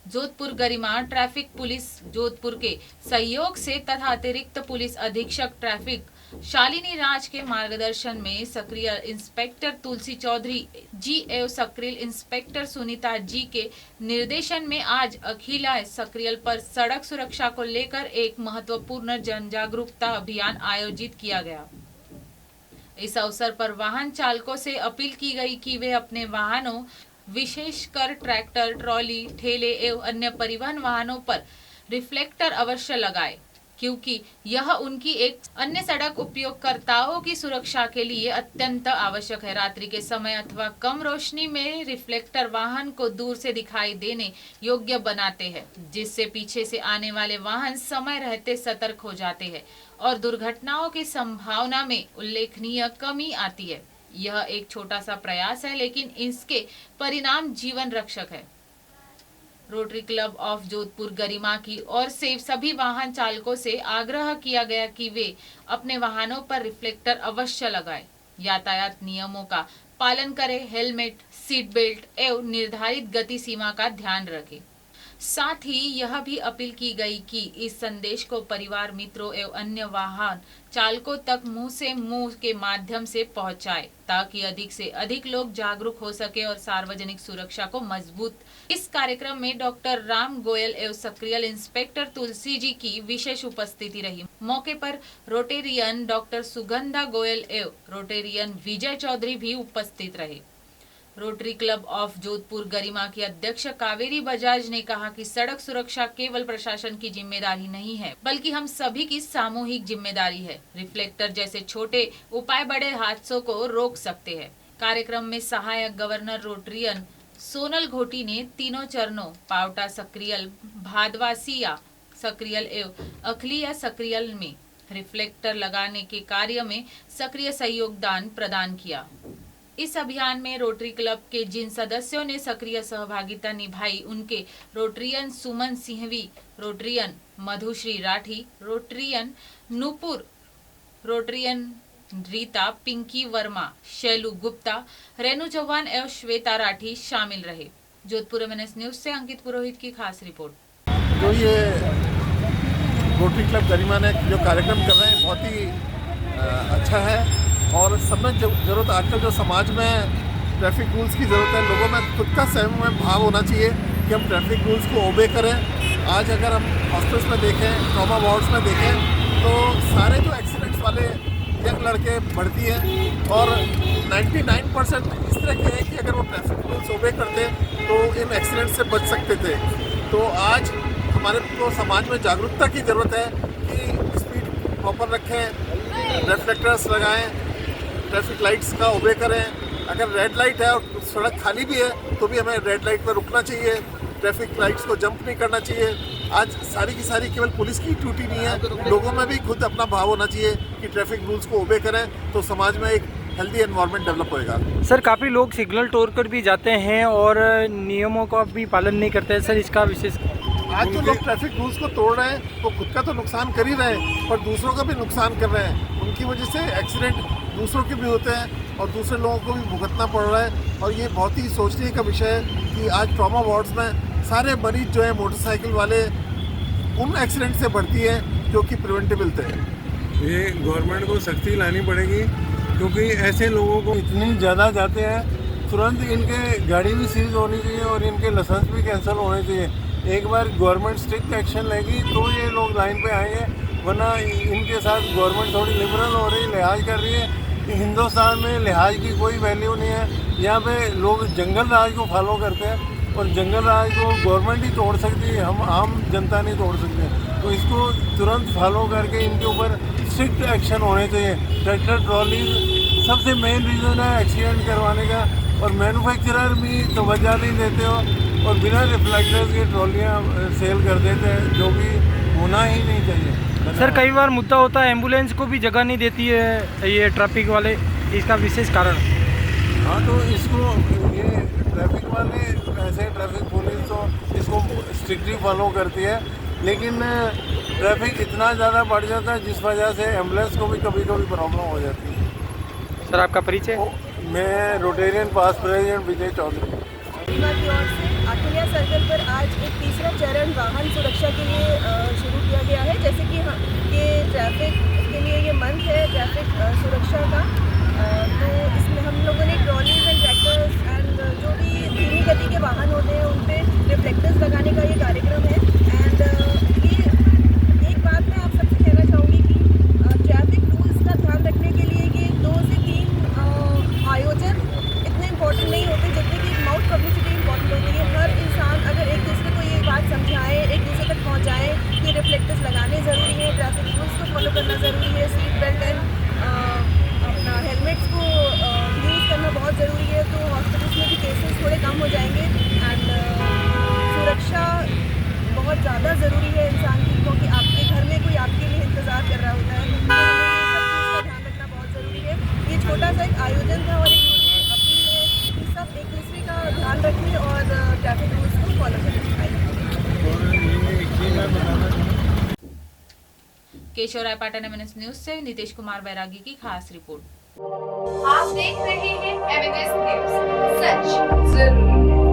जोधपुर गरिमा traffic police Jodhpur के सहयोग से तथा अतिरिक्त पुलिस अधीक्षक ट्रैफिक शालिनी राज के मार्गदर्शन में सक्रिय इंस्पेक्टर तुलसी चौधरी जी एवं सक्रिय इंस्पेक्टर सुनीता जी के निर्देशन में आज अखिला सक्रियल पर सड़क सुरक्षा को लेकर एक महत्वपूर्ण जन जागरूकता अभियान आयोजित किया गया। इस अवसर पर वाहन चालकों से अपील की गई कि वे अपने वाहनों विशेषकर ट्रैक्टर, ट्रॉली, ठेले एवं अन्य परिवहन वाहनों पर रिफ्लेक्टर अवश्य लगाएं, क्योंकि यह उनकी एक अन्य सड़क उपयोगकर्ताओं की सुरक्षा के लिए अत्यंत आवश्यक है। रात्रि के समय अथवा कम रोशनी में रिफ्लेक्टर वाहन को दूर से दिखाई देने योग्य बनाते हैं, जिससे पीछे से आने वाले वाहन समय रहते सतर्क हो जाते हैं और दुर्घटनाओं की संभावना में उल्लेखनीय कमी आती है। यह एक छोटा सा प्रयास है, लेकिन इसके परिणाम जीवन रक्षक है। रोटरी क्लब ऑफ जोधपुर गरिमा की ओर से सभी वाहन चालकों से आग्रह किया गया कि वे अपने वाहनों पर रिफ्लेक्टर अवश्य लगाएं, यातायात नियमों का पालन करें, हेलमेट, सीट बेल्ट एवं निर्धारित गति सीमा का ध्यान रखें। साथ ही यह भी अपील की गई कि इस संदेश को परिवार, मित्रों एवं अन्य वाहन चालकों तक मुंह से मुंह के माध्यम से पहुंचाए, ताकि अधिक से अधिक लोग जागरूक हो सके और सार्वजनिक सुरक्षा को मजबूत। इस कार्यक्रम में डॉक्टर राम गोयल एवं सक्रिय इंस्पेक्टर तुलसी जी की विशेष उपस्थिति रही। मौके पर रोटेरियन डॉक्टर सुगंधा गोयल एवं रोटेरियन विजय चौधरी भी उपस्थित रहे। रोटरी क्लब ऑफ जोधपुर गरिमा की अध्यक्ष कावेरी बजाज ने कहा कि सड़क सुरक्षा केवल प्रशासन की जिम्मेदारी नहीं है, बल्कि हम सभी की सामूहिक जिम्मेदारी है। रिफ्लेक्टर जैसे छोटे उपाय बड़े हादसों को रोक सकते हैं। कार्यक्रम में सहायक गवर्नर रोटरियन सोनल घोटी ने तीनों चरणों पावटा सक्रियल, भादवासिया सक्रियल एवं अखलिया सक्रियल में रिफ्लेक्टर लगाने के कार्य में सक्रिय सहयोगदान प्रदान किया। इस अभियान में रोटरी क्लब के जिन सदस्यों ने सक्रिय सहभागिता निभाई, उनके Rotarian Suman Singhvi, Rotarian Madhushree Rathi, Rotarian Nupur, Rotarian Rita, Pinki Verma, Shailu Gupta, Renu Chauhan एवं श्वेता राठी शामिल रहे। जोधपुर MNS न्यूज से अंकित पुरोहित की खास रिपोर्ट। जो ये रोटरी क्लब गरिमा ने जो कार्यक्रम कर रहे हैं बहुत ही अच्छा है और समय जरूरत आजकल जो समाज में ट्रैफिक रूल्स की ज़रूरत है, लोगों में खुद का संयम भाव होना चाहिए कि हम ट्रैफिक रूल्स को ओबे करें। आज अगर हम हॉस्पिटल्स में देखें, ट्रॉमा वार्ड्स में देखें, तो सारे जो एक्सीडेंट्स वाले यंग लड़के भर्ती हैं और 99% इस तरह के हैं कि अगर वो ट्रैफिक रूल्स ओबे करते तो इन एक्सीडेंट से बच सकते थे। तो आज हमारे को समाज में जागरूकता की ज़रूरत है कि स्पीड प्रॉपर रखें, रिफ्लेक्टर्स लगाएं, ट्रैफिक लाइट्स का ओबे करें। अगर रेड लाइट है और सड़क खाली भी है तो भी हमें रेड लाइट पर रुकना चाहिए, ट्रैफिक लाइट्स को जंप नहीं करना चाहिए। आज सारी की सारी केवल पुलिस की ड्यूटी नहीं है, लोगों में भी खुद अपना भाव होना चाहिए कि ट्रैफिक रूल्स को ओबे करें, तो समाज में एक हेल्दी एनवायरनमेंट डेवलप होएगा। सर, काफ़ी लोग सिग्नल तोड़कर भी जाते हैं और नियमों का भी पालन नहीं करते हैं। सर, इसका विशेष आज जो लोग ट्रैफिक रूल्स को तोड़ रहे हैं वो खुद का तो नुकसान कर ही रहे हैं, पर दूसरों का भी नुकसान कर रहे हैं। उनकी वजह से एक्सीडेंट दूसरों के भी होते हैं और दूसरे लोगों को भी भुगतना पड़ रहा है। और ये बहुत ही सोचने का विषय है कि आज ट्रॉमा वार्ड्स में सारे मरीज जो है मोटरसाइकिल वाले उन एक्सीडेंट से बढ़ती है जो कि प्रिवेंटेबल थे। ये गवर्नमेंट को सख्ती लानी पड़ेगी, क्योंकि ऐसे लोगों को इतनी ज़्यादा जाते हैं, तुरंत इनके गाड़ी भी सीज होनी चाहिए और इनके लाइसेंस भी कैंसिल होने चाहिए। एक बार गवर्नमेंट स्ट्रिक्ट एक्शन लेगी तो ये लोग लाइन पे आएंगे, वरना इनके साथ गवर्नमेंट थोड़ी लिबरल हो रही है, लिहाज कर रही है। हिंदुस्तान में लिहाज की कोई वैल्यू नहीं है। यहाँ पे लोग जंगल राज को फॉलो करते हैं और जंगल राज को गवर्नमेंट ही तोड़ सकती है, हम आम जनता नहीं तोड़ सकते। तो इसको तुरंत फॉलो करके इनके ऊपर स्ट्रिक्ट एक्शन होने चाहिए। ट्रैक्टर, ट्रॉली सबसे मेन रीज़न है एक्सीडेंट करवाने का, और मैन्युफैक्चरर भी तवज्जो नहीं देते हो और बिना रिफ्लेक्टर्स की ट्रॉलियाँ सेल कर देते हैं, जो कि होना ही नहीं चाहिए। सर, कई बार मुद्दा होता है एम्बुलेंस को भी जगह नहीं देती है ये ट्रैफिक वाले, इसका विशेष कारण? हाँ, तो इसको ये ट्रैफिक वाले ऐसे ट्रैफिक पुलिस तो इसको स्ट्रिक्टली फॉलो करती है, लेकिन ट्रैफिक इतना ज़्यादा बढ़ जाता है जिस वजह से एम्बुलेंस को भी कभी कभी प्रॉब्लम हो जाती है। सर, आपका परिचय? मैं रोटेरियन पास प्रेसिडेंट विजय चौधरी। की ओर से पुलिया सर्कल पर आज एक तीसरा चरण वाहन सुरक्षा के लिए शुरू किया गया है। जैसे कि ये ट्रैफिक के लिए ये मंथ है ट्रैफिक सुरक्षा का, तो इसमें हम लोगों ने ट्रॉलीज एंड ट्रैक्टर्स एंड जो भी धीमी गति के वाहन होते हैं उन पे रिफ्लेक्टर्स लगाने का ये कार्यक्रम है। एंड ये एक बात मैं आप सबसे कहना चाहूँगी कि ट्रैफिक रूल्स का ध्यान रखने के लिए ये 2 से 3 आयोजन इतने इम्पोर्टेंट नहीं होते जितने कि माउथ पब्लिसिटी इम्पोर्टेंट होती है। हर इंसान अगर एक दूसरे को ये बात समझाए, एक दूसरे तक पहुँचाए कि रिफ्लेक्टर्स लगाने ज़रूरी है, ट्रैफिक रूल्स को फॉलो करना ज़रूरी है, सीट बेल्ट एंड अपना हेलमेट्स को यूज़ करना बहुत ज़रूरी है, तो हॉस्पिटल्स में भी केसेस थोड़े कम हो जाएंगे। एंड सुरक्षा बहुत ज़्यादा ज़रूरी है इंसान की, क्योंकि आपके घर में कोई आपके लिए इंतज़ार कर रहा होता है, तो हमें ये सब चीज़ का ध्यान रखना बहुत ज़रूरी है। ये छोटा सा एक आयोजन था और एक अपील है कि सब एक दूसरे का ध्यान रखें और ट्रैफिक रूल्स को फॉलो करें। केशवराय पाटन MNS न्यूज से नीतीश कुमार बैरागी की खास रिपोर्ट। आप देख रहे हैं MNS न्यूज, सच जरूरी है।